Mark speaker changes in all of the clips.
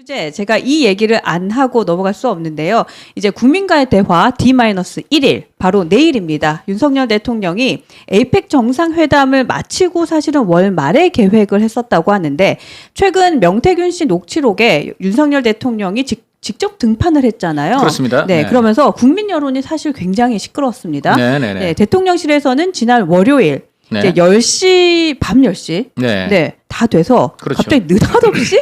Speaker 1: 주제 제가 이 얘기를 안 하고 넘어갈 수 없는데요. 이제 국민과의 대화 D-1일 바로 내일입니다. 윤석열 대통령이 에이펙 정상회담을 마치고 사실은 월 말에 계획을 했었다고 하는데 최근 명태균 씨 녹취록에 윤석열 대통령이 직접 등판을 했잖아요.
Speaker 2: 그렇습니다.
Speaker 1: 네,
Speaker 2: 네.
Speaker 1: 그러면서 국민 여론이 사실 굉장히 시끄러웠습니다.
Speaker 2: 네네네.
Speaker 1: 네, 대통령실에서는 지난 월요일
Speaker 2: 네.
Speaker 1: 이제 10시, 밤 10시
Speaker 2: 네.
Speaker 1: 네, 다 돼서
Speaker 2: 그렇죠.
Speaker 1: 갑자기 느닷없이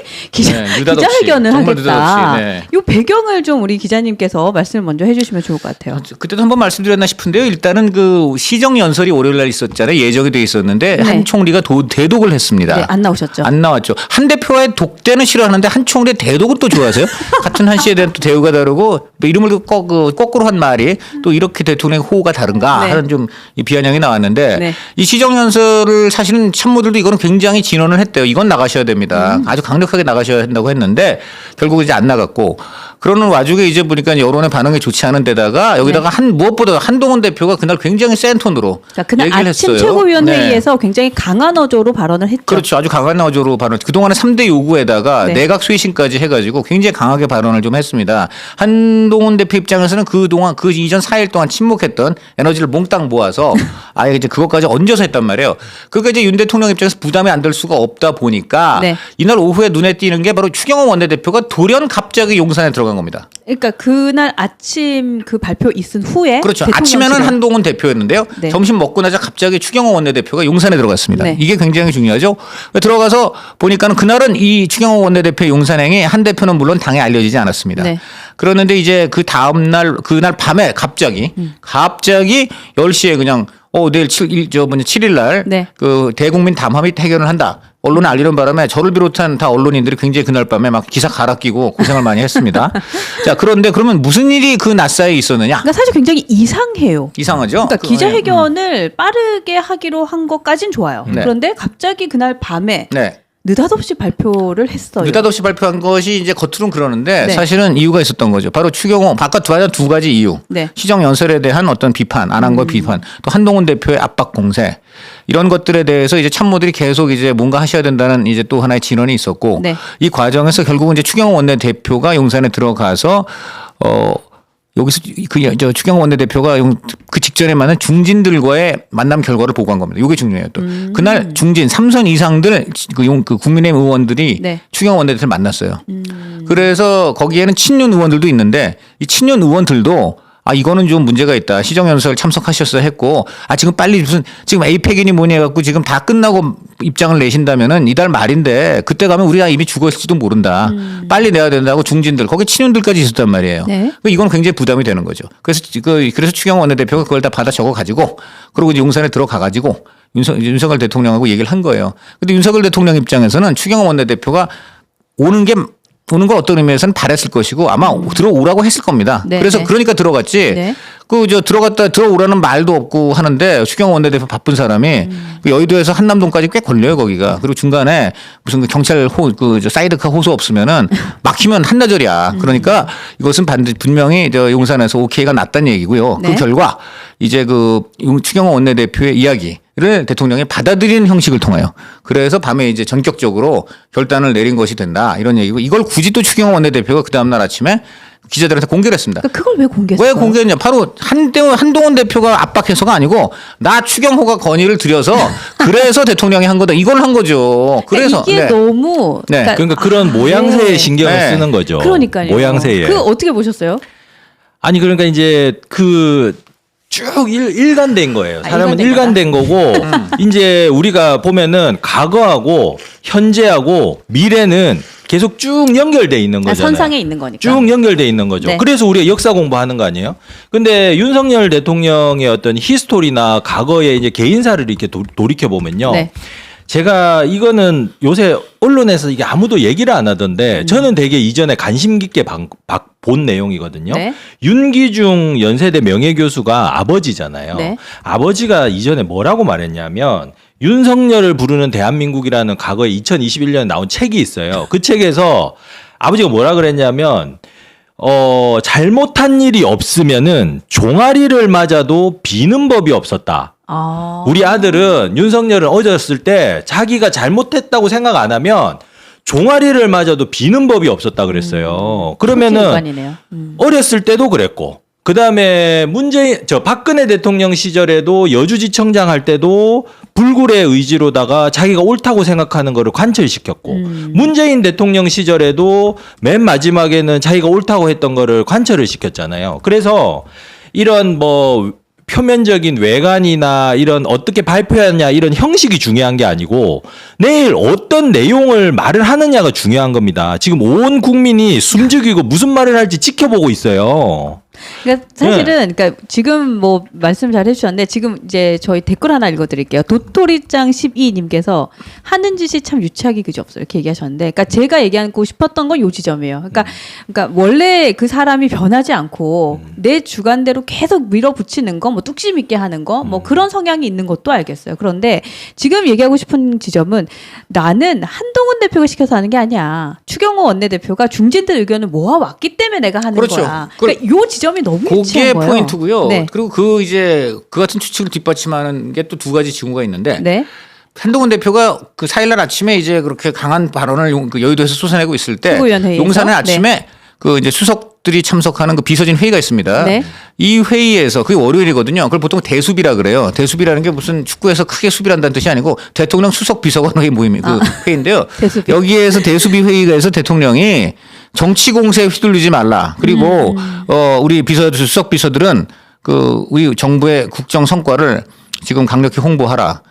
Speaker 2: 느닷없이,
Speaker 1: 기자회견을
Speaker 2: 정말
Speaker 1: 하겠다.
Speaker 2: 느닷없이, 네.
Speaker 1: 이 배경을 좀 우리 기자님께서 말씀을 먼저 해주시면 좋을 것 같아요.
Speaker 2: 그때도 한번 말씀드렸나 싶은데요. 일단은 그 시정 연설이 월요일 날 있었잖아요. 예정이 돼 있었는데
Speaker 1: 네.
Speaker 2: 한 총리가 대독을 했습니다.
Speaker 1: 네, 안 나오셨죠?
Speaker 2: 안 나왔죠. 한 대표의 독대는 싫어하는데 한 총리의 대독은 또 좋아하세요. 같은 한 씨에 대한 또 대우가 다르고 또 이름을 거꾸로 한 말이 또 이렇게 대통령의 호가 다른가
Speaker 1: 네.
Speaker 2: 하는 좀 이 비아냥이 나왔는데
Speaker 1: 네.
Speaker 2: 이 시정 연설을 사실은 참모들도 이거는 굉장히 진언을 했대요. 이건 나가셔야 됩니다. 아주 강력하게 나가셔야 한다고 했는데 결국 이제 안 나갔고 그러는 와중에 이제 보니까 여론의 반응이 좋지 않은 데다가 여기다가 무엇보다 한동훈 대표가 그날 굉장히 센 톤으로
Speaker 1: 자, 그날
Speaker 2: 얘기를
Speaker 1: 아침
Speaker 2: 했어요.
Speaker 1: 최고위원회의에서 굉장히 강한 어조로 발언을 했죠.
Speaker 2: 그렇죠. 아주 강한 어조로 발언. 그동안의 3대 요구에다가
Speaker 1: 네.
Speaker 2: 내각 쇄신까지 해가지고 굉장히 강하게 발언을 좀 했습니다. 한동훈 대표 입장에서는 그동안 그 이전 4일 동안 침묵했던 에너지를 몽땅 모아서 아예 이제 그것까지 얹어서 했단 말이에요. 그러니까 이제 윤 대통령 입장에서 부담이 안 될 수가 없다 보니까
Speaker 1: 네.
Speaker 2: 이날 오후에 눈에 띄는 게 바로 추경호 원내대표가 돌연 갑자기 용산에 들어간 겁니다.
Speaker 1: 그러니까 그날 아침 그 발표 있은 후에
Speaker 2: 그렇죠.
Speaker 1: 대통령실에-
Speaker 2: 아침에는 한동훈 대표였는데요.
Speaker 1: 네.
Speaker 2: 점심 먹고 나자 갑자기 추경호 원내대표가 용산에 들어갔습니다.
Speaker 1: 네.
Speaker 2: 이게 굉장히 중요하죠. 들어가서 보니까는 그날은 이 추경호 원내대표 용산행이 한 대표는 물론 당에 알려지지 않았습니다.
Speaker 1: 네.
Speaker 2: 그러는데 이제 그 다음 날 그날 밤에 갑자기 10시에 그냥 내일 7일 날
Speaker 1: 네.
Speaker 2: 그 대국민 담화 및 해결을 한다. 언론에 알리는 바람에 저를 비롯한 다 언론인들이 굉장히 그날 밤에 막 기사 갈아 끼고 고생을 많이 했습니다. 자, 그런데 그러면 무슨 일이 그 낮 사이에 있었느냐?
Speaker 1: 그러니까 사실 굉장히 이상해요.
Speaker 2: 이상하죠?
Speaker 1: 그러니까 기자회견을 빠르게 하기로 한 것까진 좋아요.
Speaker 2: 네.
Speaker 1: 그런데 갑자기 그날 밤에
Speaker 2: 네.
Speaker 1: 느닷없이 발표를 했어요.
Speaker 2: 느닷없이 발표한 것이 이제 겉으로는 그러는데
Speaker 1: 네.
Speaker 2: 사실은 이유가 있었던 거죠. 바로 추경호 바깥 두 가지 이유.
Speaker 1: 네.
Speaker 2: 시정 연설에 대한 어떤 비판, 안 한 거 비판, 또 한동훈 대표의 압박 공세 이런 것들에 대해서 이제 참모들이 계속 이제 뭔가 하셔야 된다는 이제 또 하나의 진언이 있었고
Speaker 1: 네.
Speaker 2: 이 과정에서 결국은 이제 추경호 원내대표가 용산에 들어가서 여기서 추경호 원내대표가 그 직전에 많은 중진들과의 만남 결과를 보고한 겁니다. 이게 중요해요. 또 그날 중진 3선 이상들 그 국민의힘 의원들이
Speaker 1: 네.
Speaker 2: 추경호 원내대표를 만났어요. 그래서 거기에는 친윤 의원들도 있는데 이 친윤 의원들도 이거는 좀 문제가 있다. 시정연설 참석하셨어야 했고, 지금 빨리 지금 에이펙이니 뭐니 해갖고 지금 다 끝나고 입장을 내신다면은 이달 말인데 그때 가면 우리가 이미 죽었을지도 모른다. 빨리 내야 된다고 중진들, 거기 친윤들까지 있었단 말이에요.
Speaker 1: 네.
Speaker 2: 이건 굉장히 부담이 되는 거죠. 그래서 추경호 원내대표가 그걸 다 받아 적어 가지고, 그리고 이제 용산에 들어가 가지고 윤석열 대통령하고 얘기를 한 거예요. 근데 윤석열 대통령 입장에서는 추경호 원내대표가 오는 걸 어떤 의미에서는 바랬을 것이고 아마 들어오라고 했을 겁니다.
Speaker 1: 네,
Speaker 2: 그래서
Speaker 1: 네.
Speaker 2: 그러니까 들어갔지.
Speaker 1: 네.
Speaker 2: 들어오라는 말도 없고 하는데 추경호 원내대표 바쁜 사람이 그 여의도에서 한남동까지 꽤 걸려요 거기가. 그리고 중간에 무슨 그 경찰 사이드카 호수 없으면은 막히면 한나절이야. 그러니까 이것은 분명히 용산에서 오케이가 났다는 얘기고요.
Speaker 1: 네.
Speaker 2: 그 결과 이제 추경호 원내대표의 이야기를 대통령이 받아들이는 형식을 통하여 그래서 밤에 이제 전격적으로 결단을 내린 것이 된다 이런 얘기고 이걸 굳이 또 추경호 원내대표가 그 다음날 아침에 기자들한테 공개를 했습니다.
Speaker 1: 그러니까 그걸 왜 공개했어요?
Speaker 2: 왜 공개했냐? 바로 한동훈 대표가 압박해서가 아니고 나 추경호가 건의를 드려서 그래서 대통령이 한 거다. 이걸 한 거죠. 그래서
Speaker 1: 이게 너무
Speaker 2: 네.
Speaker 3: 그러니까 그런 모양새에
Speaker 1: 네.
Speaker 3: 신경을
Speaker 2: 네.
Speaker 3: 쓰는 거죠.
Speaker 1: 그러니까요.
Speaker 3: 모양새에.
Speaker 1: 그 어떻게 보셨어요?
Speaker 3: 아니 그러니까 이제 쭉 일관된 거예요. 사람은
Speaker 1: 일관된
Speaker 3: 일관된 거고 이제 우리가 보면은 과거하고 현재하고 미래는 계속 쭉 연결돼 있는 거잖아요.
Speaker 1: 선상에 있는 거니까.
Speaker 3: 쭉 연결돼 있는 거죠.
Speaker 1: 네.
Speaker 3: 그래서 우리가 역사 공부하는 거 아니에요? 근데 윤석열 대통령의 어떤 히스토리나 과거의 이제 개인사를 이렇게 돌이켜 보면요.
Speaker 1: 네.
Speaker 3: 제가 이거는 요새 언론에서 이게 아무도 얘기를 안 하던데 저는 되게 이전에 관심 깊게 본 내용이거든요.
Speaker 1: 네.
Speaker 3: 윤기중 연세대 명예교수가 아버지잖아요.
Speaker 1: 네.
Speaker 3: 아버지가 이전에 뭐라고 말했냐면 윤석열을 부르는 대한민국이라는 과거에 2021년에 나온 책이 있어요. 그 책에서 아버지가 뭐라 그랬냐면 잘못한 일이 없으면은 종아리를 맞아도 비는 법이 없었다. 우리 아들은 윤석열을 어졌을 때 자기가 잘못했다고 생각 안 하면 종아리를 맞아도 비는 법이 없었다 그랬어요. 그러면은
Speaker 1: 일관이네요.
Speaker 3: 어렸을 때도 그랬고, 그 다음에 박근혜 대통령 시절에도 여주지청장 할 때도 불굴의 의지로다가 자기가 옳다고 생각하는 거를 관철시켰고, 문재인 대통령 시절에도 맨 마지막에는 자기가 옳다고 했던 거를 관철을 시켰잖아요. 그래서 이런 뭐 표면적인 외관이나 이런 어떻게 발표하냐 이런 형식이 중요한 게 아니고 내일 어떤 내용을 말을 하느냐가 중요한 겁니다. 지금 온 국민이 숨죽이고 무슨 말을 할지 지켜보고 있어요.
Speaker 1: 그러니까 사실은 그러니까 지금 뭐 말씀 잘 해주셨는데 지금 이제 저희 댓글 하나 읽어드릴게요. 도토리짱 12님께서 하는 짓이 참 유치하기 그지없어요 이렇게 얘기하셨는데, 그러니까 제가 얘기하고 싶었던 건 요 지점이에요. 그러니까 원래 그 사람이 변하지 않고 내 주관대로 계속 밀어붙이는 거, 뭐 뚝심 있게 하는 거, 뭐 그런 성향이 있는 것도 알겠어요. 그런데 지금 얘기하고 싶은 지점은 나는 한동훈 대표가 시켜서 하는 게 아니야. 추경호 원내대표가 중진들 의견을 모아왔기 때문에 내가 하는
Speaker 2: 그렇죠.
Speaker 1: 거야. 그러니까 요 지점이 너무
Speaker 2: 그게
Speaker 1: 유치한 거예요.
Speaker 2: 포인트고요.
Speaker 1: 네.
Speaker 2: 그리고 그 같은 추측을 뒷받침하는 게 또 두 가지 징후가 있는데,
Speaker 1: 네.
Speaker 2: 한동훈 대표가 그 4일날 아침에 이제 그렇게 강한 발언을 그 여의도에서 쏟아내고 있을 때,
Speaker 1: 최고위원회의에서?
Speaker 2: 용산에 아침에 그 이제 수석들이 참석하는 그 비서진 회의가 있습니다.
Speaker 1: 네.
Speaker 2: 이 회의에서 그게 월요일이거든요. 그걸 보통 대수비라 그래요. 대수비라는 게 무슨 축구에서 크게 수비한다는 뜻이 아니고 대통령 수석 비서관 회의 모임 그 회의인데요.
Speaker 1: 대수비.
Speaker 2: 여기에서 대수비 회의가에서 대통령이 정치 공세에 휘둘리지 말라. 그리고 우리 수석 비서들은 그 우리 정부의 국정 성과를 지금 강력히 홍보하라.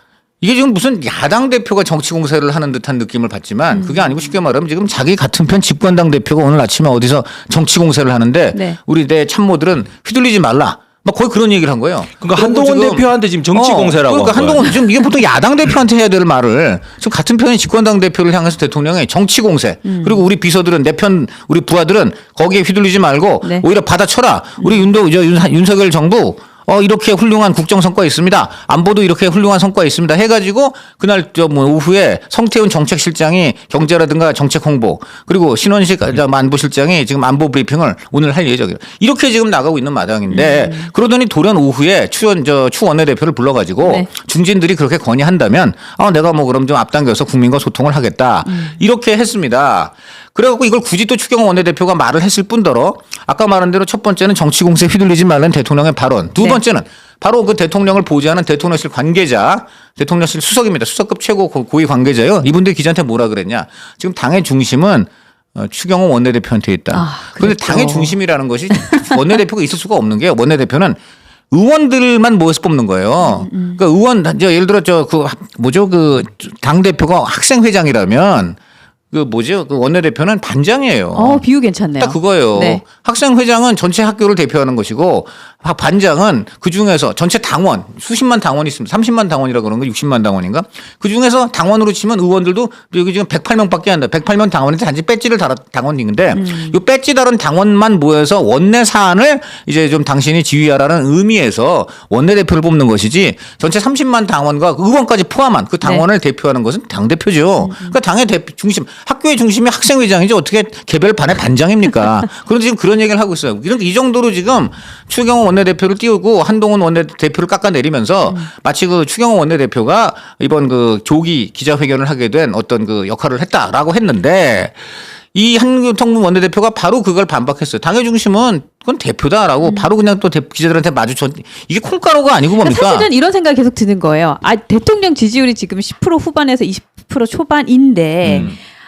Speaker 2: 이게 지금 무슨 야당 대표가 정치 공세를 하는 듯한 느낌을 받지만 그게 아니고 쉽게 말하면 지금 자기 같은 편 집권당 대표가 오늘 아침에 어디서 정치 공세를 하는데
Speaker 1: 네.
Speaker 2: 우리 내 참모들은 휘둘리지 말라. 막 거의 그런 얘기를 한 거예요.
Speaker 3: 그러니까 한동훈
Speaker 2: 지금
Speaker 3: 대표한테 지금 정치 공세라고
Speaker 2: 그러니까
Speaker 3: 한 거예요.
Speaker 2: 한동훈 지금 이게 보통 야당 대표한테 해야 될 말을 지금 같은 편인 집권당 대표를 향해서 대통령이 정치 공세 그리고 우리 비서들은 내 편 우리 부하들은 거기에 휘둘리지 말고
Speaker 1: 네.
Speaker 2: 오히려 받아쳐라. 우리 윤석열 정부 이렇게 훌륭한 국정 성과 있습니다. 안보도 이렇게 훌륭한 성과 있습니다. 해가지고 그날 오후에 성태훈 정책실장이 경제라든가 정책 홍보 그리고 신원식 안보실장이 지금 안보 브리핑을 오늘 할 예정이에요. 이렇게 지금 나가고 있는 마당인데 그러더니 돌연 오후에 추 원내대표를 불러가지고
Speaker 1: 네.
Speaker 2: 중진들이 그렇게 건의한다면 내가 뭐 그럼 좀 앞당겨서 국민과 소통을 하겠다 이렇게 했습니다. 그래갖고 이걸 굳이 또 추경호 원내대표가 말을 했을 뿐더러 아까 말한 대로 첫 번째는 정치 공세에 휘둘리지 말라는 대통령의 발언. 두
Speaker 1: 네.
Speaker 2: 번째는 바로 그 대통령을 보좌하는 대통령실 관계자, 대통령실 수석입니다. 수석급 최고 고위 관계자요. 이분들이 기자한테 뭐라 그랬냐. 지금 당의 중심은 추경호 원내대표한테 있다. 그런데
Speaker 1: 그랬죠.
Speaker 2: 당의 중심이라는 것이 원내대표가 있을 수가 없는 게 원내대표는 의원들만 모여서 뽑는 거예요. 그러니까 의원, 예를 들어 당 대표가 학생회장이라면 그 원내대표는 반장이에요.
Speaker 1: 비유 괜찮네요.
Speaker 2: 딱 그거예요.
Speaker 1: 네.
Speaker 2: 학생회장은 전체 학교를 대표하는 것이고 반장은 그중에서 전체 당원 수십만 당원이 있습니다. 30만 당원이라고 그러는 거 60만 당원인가? 그중에서 당원으로 치면 의원들도 여기 지금 108명밖에 안 돼. 108명 당원인데 단지 배지를 달아 당원인데 이 배지 다른 당원만 모여서 원내 사안을 이제 좀 당신이 지휘하라는 의미에서 원내대표를 뽑는 것이지 전체 30만 당원과 의원까지 포함한 그 당원을 대표하는 것은 당대표죠. 그러니까 당의 중심, 학교의 중심이 학생회장이지 어떻게 개별 반의 반장입니까? 그런데 지금 그런 얘기를 하고 있어요. 이 정도로 지금 추경호 원내대표를 띄우고 한동훈 원내대표를 깎아내리면서 마치 그 추경호 원내대표가 이번 그 조기 기자회견을 하게 된 어떤 그 역할을 했다라고 했는데 이 한동훈 원내대표가 바로 그걸 반박했어요. 당의 중심은 그건 대표다라고 바로 그냥 또 기자들한테 마주쳤. 이게 콩가루가 아니고 뭡니까?
Speaker 1: 사실은 이런 생각이 계속 드는 거예요. 대통령 지지율이 지금 10% 후반에서 20% 초반인데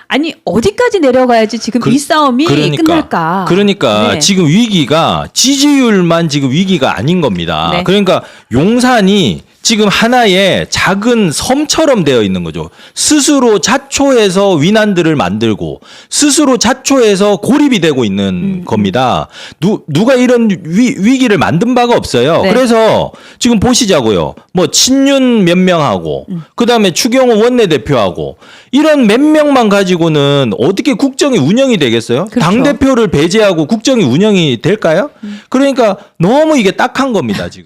Speaker 1: 아니 어디까지 내려가야지 지금 이 싸움이 끝날까?
Speaker 3: 그러니까
Speaker 1: 네.
Speaker 3: 지금 위기가 지지율만 지금 위기가 아닌 겁니다.
Speaker 1: 네.
Speaker 3: 그러니까 용산이 지금 하나의 작은 섬처럼 되어 있는 거죠. 스스로 자초해서 위난들을 만들고 스스로 자초해서 고립이 되고 있는 겁니다. 누가 이런 위기를 만든 바가 없어요.
Speaker 1: 네.
Speaker 3: 그래서 지금 보시자고요. 뭐 친윤 몇 명하고 그다음에 추경호 원내대표하고 이런 몇 명만 가지고는 어떻게 국정이 운영이 되겠어요?
Speaker 1: 그렇죠.
Speaker 3: 당대표를 배제하고 국정이 운영이 될까요? 그러니까 너무 이게 딱한 겁니다, 지금.